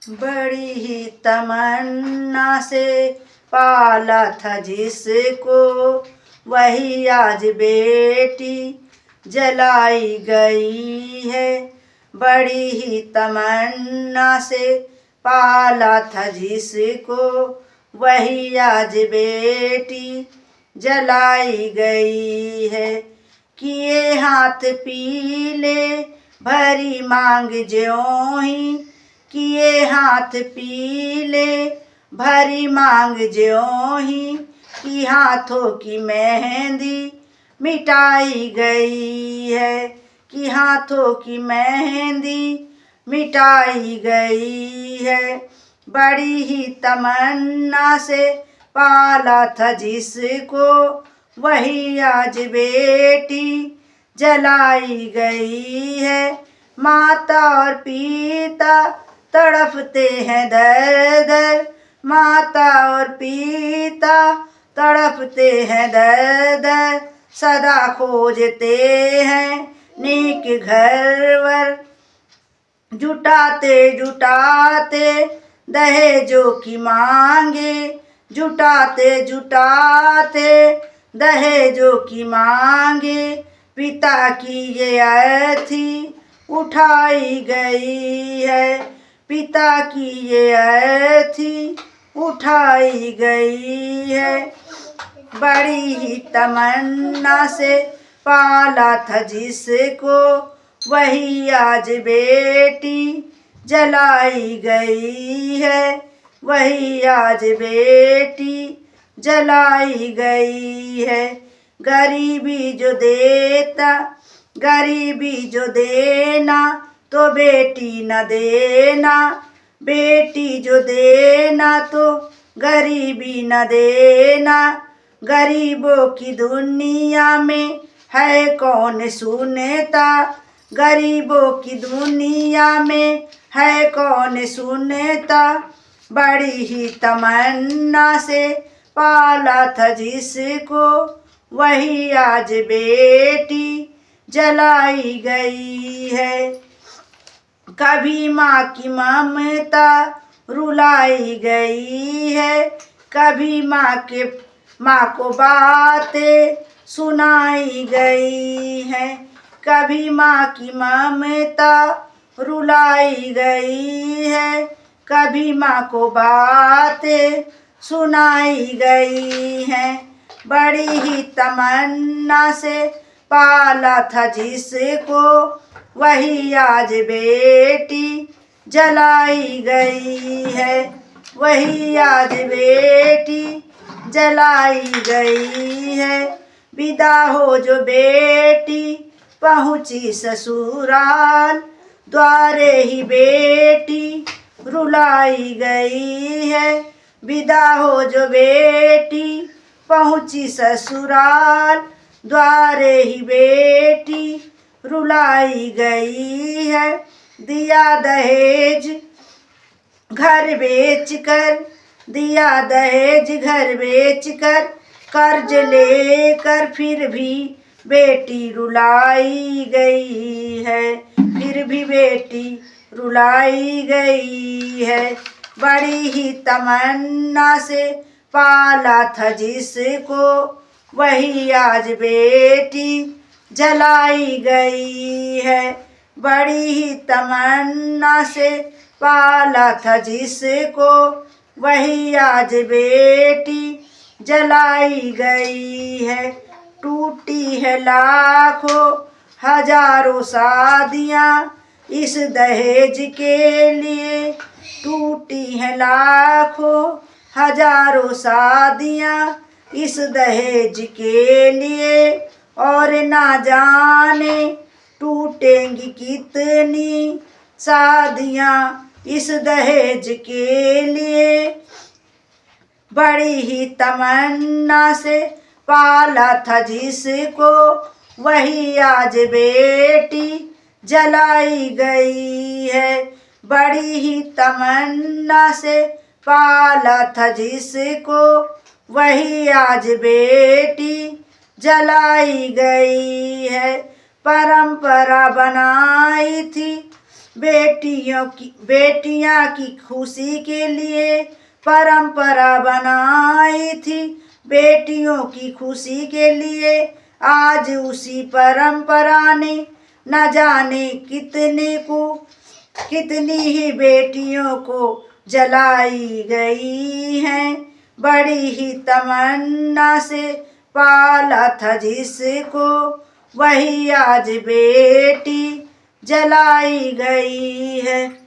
बड़ी ही तमन्ना से पाला था जिसको, वही आज बेटी जलाई गई है। बड़ी ही तमन्ना से पाला था जिसको, वही आज बेटी जलाई गई है। किए हाथ पीले भरी मांग ज्यों ही, किए हाथ पीले भरी मांग ज्यों ही, कि हाथों की मेहंदी मिटाई गई है। कि हाथों की मेहंदी मिटाई गई है। बड़ी ही तमन्ना से पाला था जिसको, वही आज बेटी जलाई गई है। माता और पिता तड़पते हैं दर दर, माता और पिता तड़पते हैं दर दर, सदा खोजते हैं नेक घरवर। जुटाते जुटाते दहेजों की मांगे, जुटाते जुटाते दहेजों की मांगे, पिता की ये अर्थी उठाई गई है। पिता की ये अर्थी उठाई गई है। बड़ी ही तमन्ना से पाला था जिसको, वही आज बेटी जलाई गई है। वही आज बेटी जलाई गई है। गरीबी जो देता, गरीबी जो देना, तो बेटी न देना, बेटी जो देना तो गरीबी न देना। गरीबों की दुनिया में है कौन सुनता, गरीबों की दुनिया में है कौन सुनता। बड़ी ही तमन्ना से पाला था जिसको, वही आज बेटी जलाई गई है। कभी माँ की ममता रुलाई गई है, कभी माँ को बातें सुनाई गई है। कभी माँ की ममता रुलाई गई है, कभी माँ को बातें सुनाई गई हैं। बड़ी ही तमन्ना से पाला था जिसको, वही आज बेटी जलाई गई है। वही आज बेटी जलाई गई है। विदा हो जो बेटी पहुँची ससुराल, द्वारे ही बेटी रुलाई गई है। विदा हो जो बेटी पहुँची ससुराल, द्वारे ही बेटी रुलाई गई है। दिया दहेज घर बेचकर, दिया दहेज घर बेचकर, कर्ज लेकर फिर भी बेटी रुलाई गई है। फिर भी बेटी रुलाई गई है। बड़ी ही तमन्ना से पाला था जिसको, वही आज बेटी जलाई गई है। बड़ी ही तमन्ना से पाला था जिसको, वही आज बेटी जलाई गई है। टूटी है लाखों हजारों शादियाँ इस दहेज के लिए, टूटी है लाखों हजारों शादियाँ इस दहेज के लिए, और ना जाने टूटेंगी कितनी शादियाँ इस दहेज के लिए। बड़ी ही तमन्ना से पाला था जिसको, वही आज बेटी जलाई गई है। बड़ी ही तमन्ना से पाला था जिसको, वही आज बेटी जलाई गई है। परंपरा बनाई थी बेटियां की खुशी के लिए परंपरा बनाई थी। बेटियों की खुशी के लिए आज उसी परंपरा ने न जाने कितनी ही बेटियों को जलाई गई हैं। बड़ी ही तमन्ना से पाला था जिसको, वही आज बेटी जलाई गई है।